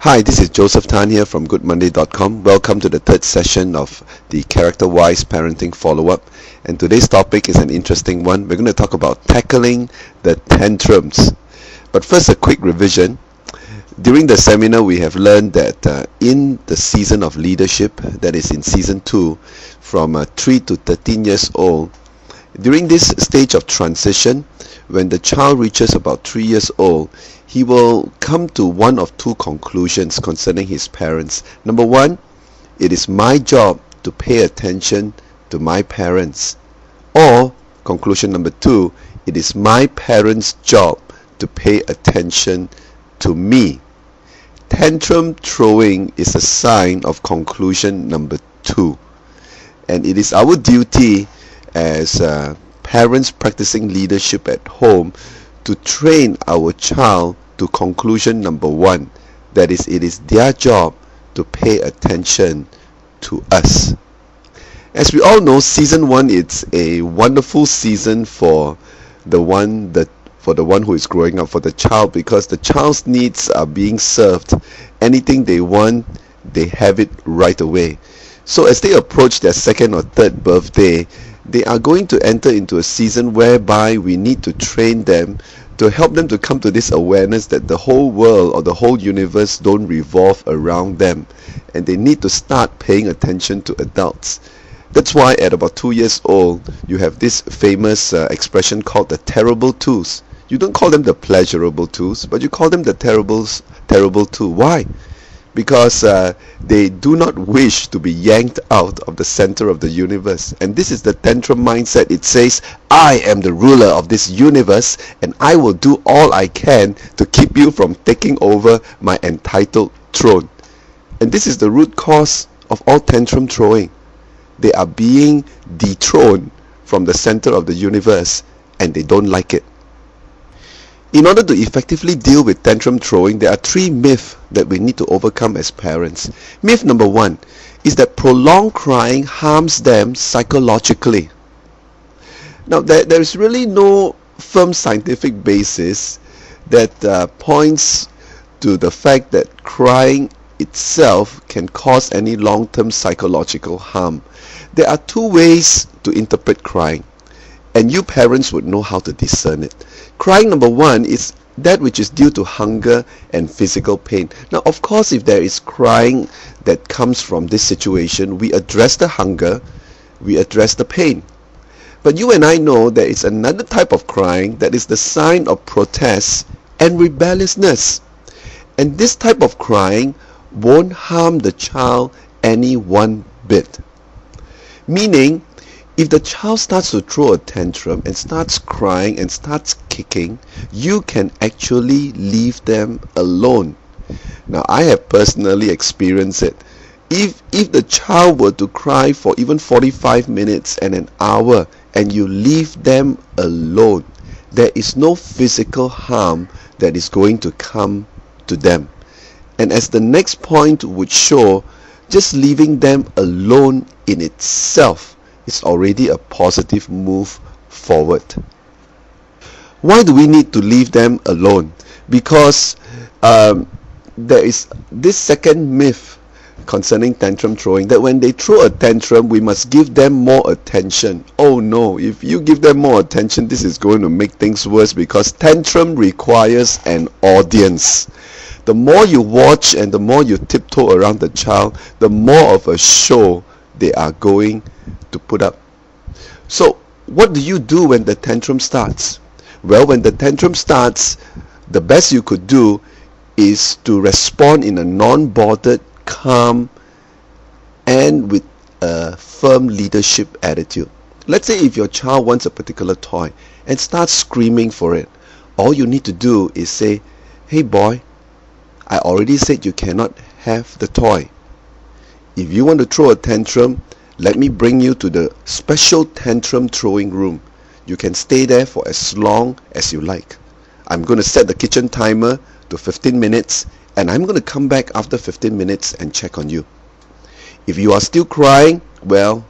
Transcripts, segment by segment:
Hi, this is Joseph Tan here from GoodMonday.com. Welcome to the third session of the Character-Wise Parenting Follow-Up. And today's topic is an interesting one. We're going to talk about tackling the tantrums. But first, a quick revision. During the seminar, we have learned that in the season of leadership, that is in season 2, from 3 to 13 years old, during this stage of transition, when the child reaches about 3 years old, he will come to one of two conclusions concerning his parents. Number one, it is my job to pay attention to my parents. Or, conclusion number two, it is my parents' job to pay attention to me. Tantrum throwing is a sign of conclusion number 2. And it is our duty as parents practicing leadership at home to train our child to conclusion number 1. That is, it is their job to pay attention to us. As we all know, season 1 is a wonderful season for the one who is growing up, for the child, because the child's needs are being served. Anything they want, they have it right away. So as they approach their second or third birthday, they are going to enter into a season whereby we need to train them to help them to come to this awareness that the whole world or the whole universe don't revolve around them, and they need to start paying attention to adults. That's why at about 2 years old, you have this famous expression called the terrible twos. You don't call them the pleasurable twos, but you call them the terrible two. Why? Because they do not wish to be yanked out of the center of the universe. And this is the tantrum mindset. It says, I am the ruler of this universe, and I will do all I can to keep you from taking over my entitled throne. And this is the root cause of all tantrum throwing. They are being dethroned from the center of the universe, and they don't like it. In order to effectively deal with tantrum throwing, there are 3 myths that we need to overcome as parents. Myth number 1 is that prolonged crying harms them psychologically. Now, there is really no firm scientific basis that points to the fact that crying itself can cause any long-term psychological harm. There are 2 ways to interpret crying, and you parents would know how to discern it. Crying number 1 is that which is due to hunger and physical pain. Now, of course, if there is crying that comes from this situation, we address the hunger, we address the pain. But you and I know there is another type of crying that is the sign of protest and rebelliousness. And this type of crying won't harm the child any one bit. Meaning, if the child starts to throw a tantrum and starts crying and starts kicking, you can actually leave them alone. Now, I have personally experienced it. If the child were to cry for even 45 minutes and an hour and you leave them alone, there is no physical harm that is going to come to them. And as the next point would show, just leaving them alone in itself is already a positive move forward. Why do we need to leave them alone? Because there is this second myth concerning tantrum throwing, that when they throw a tantrum, we must give them more attention. Oh no, if you give them more attention, this is going to make things worse, because tantrum requires an audience. The more you watch and the more you tiptoe around the child, the more of a show they are going to put up. So what do you do when the tantrum starts? Well, when the tantrum starts, the best you could do is to respond in a non-bothered, calm, and with a firm leadership attitude. Let's say if your child wants a particular toy and starts screaming for it, all you need to do is say, hey boy, I already said you cannot have the toy. If you want to throw a tantrum, let me bring you to the special tantrum throwing room. You can stay there for as long as you like. I'm going to set the kitchen timer to 15 minutes, and I'm going to come back after 15 minutes and check on you. If you are still crying, well,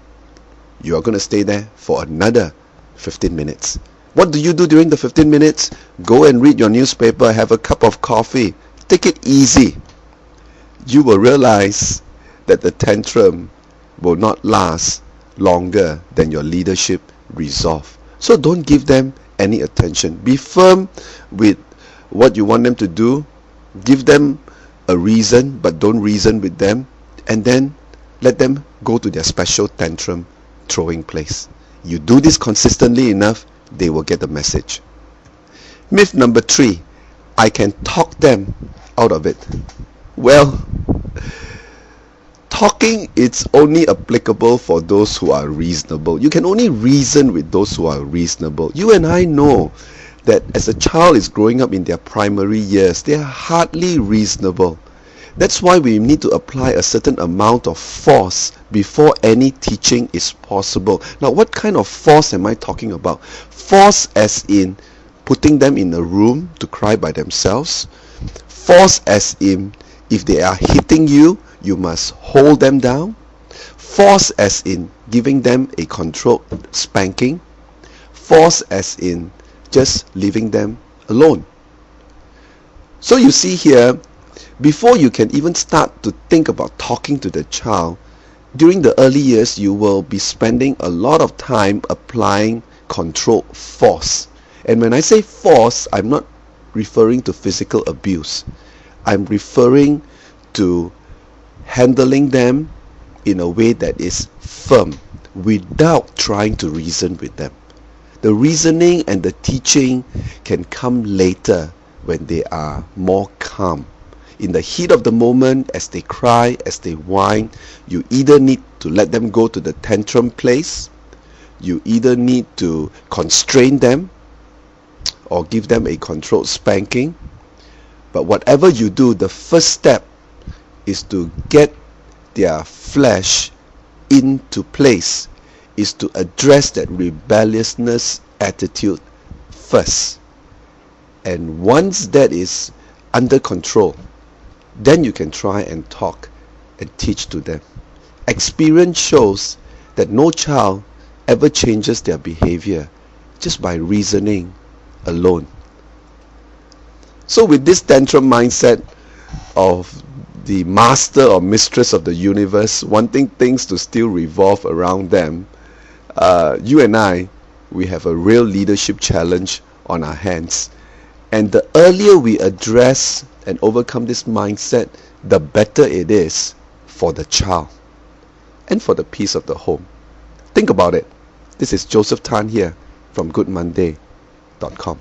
you are going to stay there for another 15 minutes. What do you do during the 15 minutes? Go and read your newspaper, have a cup of coffee. Take it easy. you will realize that the tantrum will not last longer than your leadership resolve. So don't give them any attention. Be firm with what you want them to do. Give them a reason, but don't reason with them. And then let them go to their special tantrum throwing place. You do this consistently enough, they will get the message. Myth number 3, I can talk them out of it. Well, talking is only applicable for those who are reasonable. You can only reason with those who are reasonable. You and I know that as a child is growing up in their primary years, they are hardly reasonable. That's why we need to apply a certain amount of force before any teaching is possible. Now, what kind of force am I talking about? Force as in putting them in a room to cry by themselves. Force as in if they are hitting you, you must hold them down. Force as in giving them a controlled spanking. Force as in just leaving them alone. So you see here, before you can even start to think about talking to the child, during the early years you will be spending a lot of time applying controlled force. And when I say force, I'm not referring to physical abuse. I'm referring to handling them in a way that is firm without trying to reason with them. The reasoning and the teaching can come later when they are more calm. In the heat of the moment, as they cry, as they whine, you either need to let them go to the tantrum place, you either need to constrain them or give them a controlled spanking. But whatever you do, the first step is to get their flesh into place, is to address that rebelliousness attitude first. And once that is under control, then you can try and talk and teach to them. Experience shows that no child ever changes their behavior just by reasoning alone. So with this tantrum mindset of the master or mistress of the universe wanting things to still revolve around them, you and I, we have a real leadership challenge on our hands. And the earlier we address and overcome this mindset, the better it is for the child and for the peace of the home. Think about it. This is Joseph Tan here from goodmonday.com.